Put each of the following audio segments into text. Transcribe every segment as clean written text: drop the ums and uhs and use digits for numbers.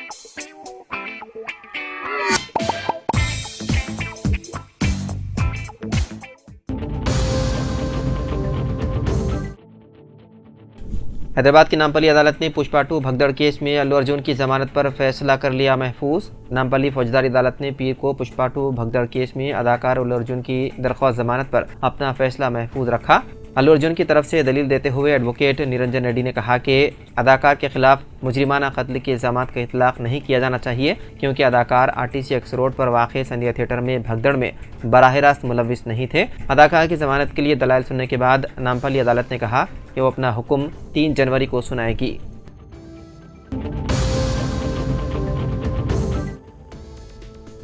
हैदराबाद की नामपल्ली अदालत ने पुष्पा 2 भगदड़ केस में अल्लू अर्जुन की जमानत पर फैसला कर लिया महफूज। नामपल्ली फौजदारी अदालत ने पीर को पुष्पा 2 भगदड़ केस में अदाकार अल्लू अर्जुन की दरख्वास्त जमानत पर अपना फैसला महफूज रखा। अल्लू अर्जुन की तरफ से दलील देते हुए एडवोकेट निरंजन रेड्डी ने कहा कि अदाकार के खिलाफ मुजरिमाना कत्ल के इल्जामात का इतलाक नहीं किया जाना चाहिए, क्योंकि अदाकार आरटीसी एक्स रोड पर वाक़ संध्या थिएटर में भगदड़ में बराह रास्त मुलविस नहीं थे। अदाकार की जमानत के लिए दलाइल सुनने के बाद नामपल्ली अदालत ने कहा कि वो अपना हुक्म 3 जनवरी को सुनाएगी।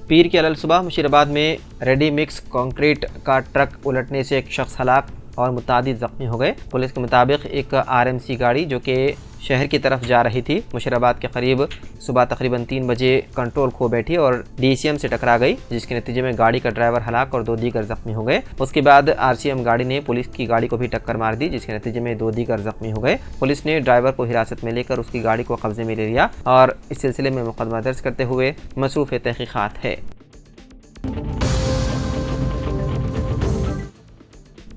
पीर के अलल सुबह मुशीराबाद में रेडी मिक्स कंक्रीट का ट्रक उलटने से एक शख्स हलाक और मुतादिद जख्मी हो गए। पुलिस के मुताबिक एक आरएमसी गाड़ी जो कि शहर की तरफ जा रही थी मुशीराबाद के करीब सुबह तकरीबन 3 बजे कंट्रोल खो बैठी और डीसीएम से टकरा गई, जिसके नतीजे में गाड़ी का ड्राइवर हलाक और 2 दीगर जख्मी हो गए। उसके बाद आरसीएम गाड़ी ने पुलिस की गाड़ी को भी टक्कर मार दी, जिसके नतीजे में 2 दीगर जख्मी हो गए। पुलिस ने ड्राइवर को हिरासत में लेकर उसकी गाड़ी को कब्जे में ले लिया और इस सिलसिले में मुकदमा दर्ज करते हुए मसरूफ़ तहकीक़ात है।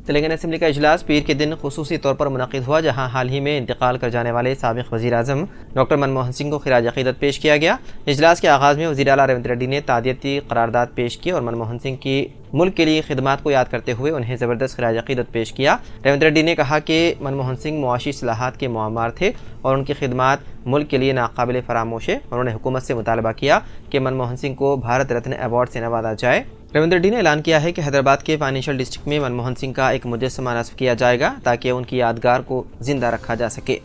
तेलंगाना असेंबली का इजलास पीर के दिन खुसूसी तौर पर मुनक़िद हुआ, जहां हाल ही में इंतकाल कर जाने वाले साबिक़ वज़ीर आज़म डॉक्टर मनमोहन सिंह को खिराज अक़ीदत पेश किया गया। इजलास के आगाज़ में वज़ीर आला रेवंत रेड्डी ने तादियती करारदाद पेश की और मनमोहन सिंह की मुल्क के लिए खिदमात को याद करते हुए उन्हें ज़बरदस्त खिराज अक़ीदत पेश किया। रेवंत रेड्डी ने कहा कि मनमोहन सिंह मुआशी इस्लाहात के मुआम्मार थे और उनकी खिदमात मुल्क के लिए नाकाबिल फरामोश है। उन्होंने हुकूमत से मुतालबा किया कि मनमोहन सिंह को भारत रत्न अवार्ड से नवाजा जाए। रेवंत रेड्डी ने ऐलान किया है कि हैदराबाद के फाइनेंशियल डिस्ट्रिक्ट में मनमोहन सिंह का एक मुजस्समा नस्ब किया जाएगा ताकि उनकी यादगार को जिंदा रखा जा सके।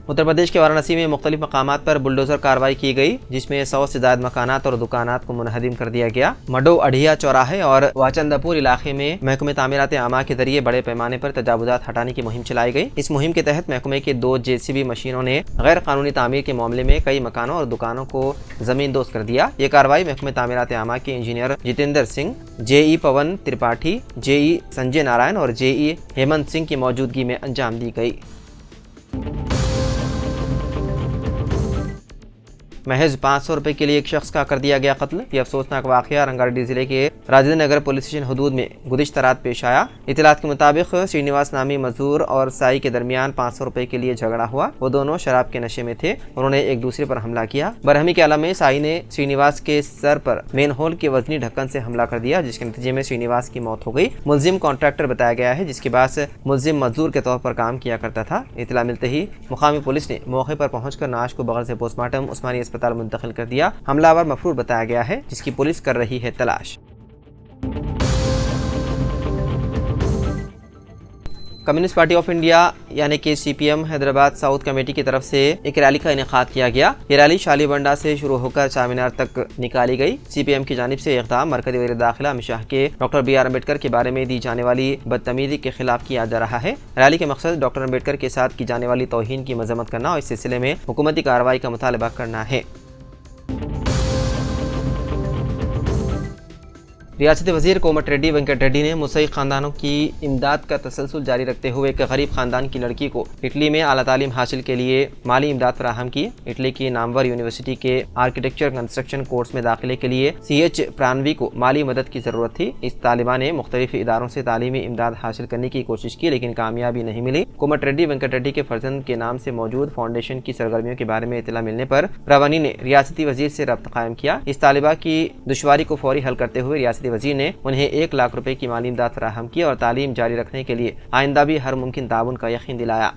उत्तर प्रदेश के वाराणसी में मुख्तलिफ मकामात पर बुलडोजर कार्रवाई की गई, जिसमें 100 से ज़ायद मकानात और दुकानात को मुनहदिम कर दिया गया। मडो अढ़िया चौराहे और वाचंदापुर इलाके में महकमे तामीरात आमा के जरिए बड़े पैमाने पर तजावुजात हटाने की मुहिम चलाई गई। इस मुहिम के तहत महकमे के 2 JCB मशीनों ने गैर कानूनी तामीर के मामले में कई मकानों और दुकानों को जमीन दोस्त कर दिया। ये कार्रवाई महकमे तामीरात आमा के इंजीनियर जितेंद्र सिंह, JE पवन त्रिपाठी, JE संजय नारायण और JE हेमंत सिंह की मौजूदगी में अंजाम दी गई। महज 500 रुपए के लिए एक शख्स का कर दिया गया कत्ल। यह अफसोसनाक वाक़या रंगारेड्डी जिले के राजेंद्र नगर पुलिस स्टेशन हदूद में गुज़िश्ता रात पेश आया। इतलात के मुताबिक श्रीनिवास नामी मजदूर और साई के दरमियान 500 रुपए के लिए झगड़ा हुआ। वो दोनों शराब के नशे में थे। उन्होंने एक दूसरे पर हमला किया। बरहमी के आलम में साई ने श्रीनिवास के सर पर मेन होल के वजनी ढक्कन से हमला कर दिया, जिसके नतीजे में श्रीनिवास की मौत हो गई। मुलजिम कॉन्ट्रैक्टर बताया गया है, जिसके बाद मुलजिम मजदूर के तौर पर काम किया करता था। इतला मिलते ही मुकामी पुलिस ने मौके पर पहुंचकर नाश को बगल से पोस्टमार्टम उस्मानी अस्पताल मुंतकिल कर दिया। हमलावर मफरूर बताया गया है, जिसकी पुलिस कर रही है तलाश। कम्युनिस्ट पार्टी ऑफ इंडिया यानी कि CPM हैदराबाद साउथ कमेटी की तरफ से एक रैली का इनेकाद किया गया। ये रैली शालीबंडा से शुरू होकर चारमीनार तक निकाली गई। CPM की जानिब से इक़दाम मरकज़ी वज़ीर दाखिला अमित शाह के डॉक्टर BR अम्बेडकर के बारे में दी जाने वाली बदतमीज़ी के खिलाफ किया जा रहा है। रैली के मकसद डॉक्टर अम्बेडकर के साथ की जाने वाली तौहीन की मजम्मत करना और इस सिलसिले में हुकूमती कार्रवाई का मुतालबा करना है। रियासती वज़ीर कोमटिरेड्डी वेंकट रेड्डी ने मुसई ख़ानदानों की इमदाद का तसलसल जारी रखते हुए एक गरीब ख़ानदान की लड़की को इटली में आला तालीम हासिल के लिए माली इमदाद फराहम की। इटली की नामवर यूनिवर्सिटी के आर्किटेक्चर कंस्ट्रक्शन कोर्स में दाखिले के लिए CH प्राणवी को माली मदद की ज़रूरत थी। इस तालिबा ने मुख्तलिफ इदारों से तालीमी इमदाद हासिल करने की कोशिश की, लेकिन कामयाबी नहीं मिली। कोमटिरेड्डी वेंकट रेड्डी के फर्जंद के नाम से मौजूद फाउंडेशन की सरगर्मियों के बारे में इतला मिलने पर रवानी ने रियासती वज़ीर से रब्ता कायम किया। इस तालिबा की दुश्वारी को फौरी हल करते हुए रियासती वज़ीर ने उन्हें 1 लाख रुपए की माली इमदाद फराहम की और तालीम जारी रखने के लिए आइंदा भी हर मुमकिन ताउन का यकीन दिलाया।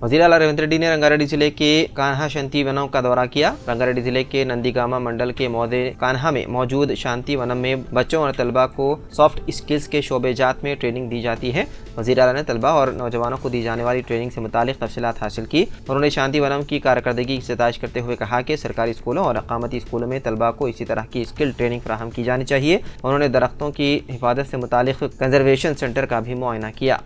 वज़ीर आला रेवंत रेड्डी ने रंगारेड्डी जिले के कान्हा शांति वनों का दौरा किया। रंगारेड्डी जिले के नंदीगामा मंडल के मौदे कान्हा में मौजूद शांति वनम में बच्चों और तलबा को सॉफ्ट स्किल्स के शोबेजात में ट्रेनिंग दी जाती है। वज़ीर आला ने तलबा और नौजवानों को दी जाने वाली ट्रेनिंग से मुतालिक तफसीलात हासिल की। उन्होंने शांति वनम की कारकर्दगी की सताइश करते हुए कहा कि सरकारी स्कूलों और अकामती स्कूलों में तलबा को इसी तरह की स्किल ट्रेनिंग फराहम की जानी चाहिए। उन्होंने दरख्तों की हिफाजत से मुतालिक कंजर्वेशन सेंटर का भी मुआयना किया।